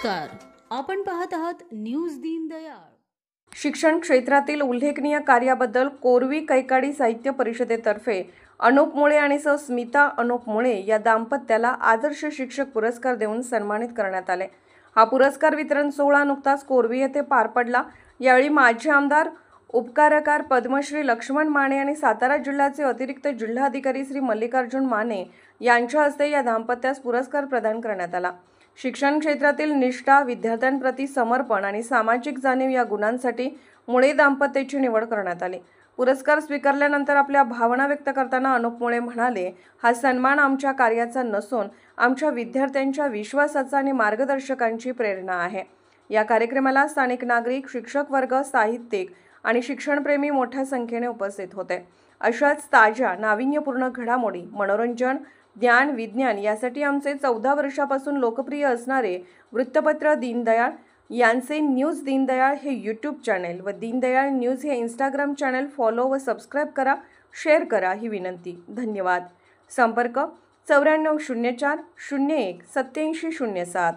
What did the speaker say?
नमस्कार, आपण पाहत आहात न्यूज दीनदयाळ। शिक्षण क्षेत्रातील उल्लेखनीय कार्याबद्दल कोरवी कैकाडी साहित्य परिषदेतर्फे अनुप मुळे आणि सौ स्मिता अनुप मुळे या दाम्पत्याला आदर्श शिक्षक पुरस्कार देऊन सन्मानित करण्यात आले। हा पुरस्कार वितरण सोहळा नुकताच कोरवी येथे पार पडला। यावेळी माजी आमदार उपकारकार पद्मश्री लक्ष्मण माने आणि सातारा जिल्ह्याचे अतिरिक्त जिल्हाधिकारी श्री मल्लिकार्जुन माने यांच्या हस्ते या दाम्पत्यास पुरस्कार प्रदान करण्यात आला। शिक्षण क्षेत्रातील निष्ठा, विद्यार्थ्यांप्रती समर्पण आणि सामाजिक जाणीव या गुणांसाठी मुळे दाम्पत्याची निवड करण्यात आली। पुरस्कार स्वीकारल्यानंतर आपल्या भावना व्यक्त करताना अनुप मुळे म्हणाले, हा सन्मान आमच्या कार्याचा नसून आमच्या विद्यार्थ्यांच्या विश्वासाचा आणि मार्गदर्शकांची प्रेरणा आहे। या कार्यक्रमाला स्थानिक नागरिक, शिक्षक वर्ग, साहित्यिक आणि शिक्षणप्रेमी मोठ्या संख्येने उपस्थित होते। अशाच ताज्या नाविन्यपूर्ण घडामोडी, मनोरंजन, ज्ञान, विज्ञान यासाठी आमचे 14 वर्षापासून लोकप्रिय असणारे वृत्तपत्र दीनदयाळ यांचे न्यूज दीनदयाळ हे यूट्यूब चॅनल व दीनदयाळ न्यूज हे इंस्टाग्राम चॅनल फॉलो व सबस्क्राईब करा, शेअर करा ही विनंती। धन्यवाद। संपर्क 9404 01 8707।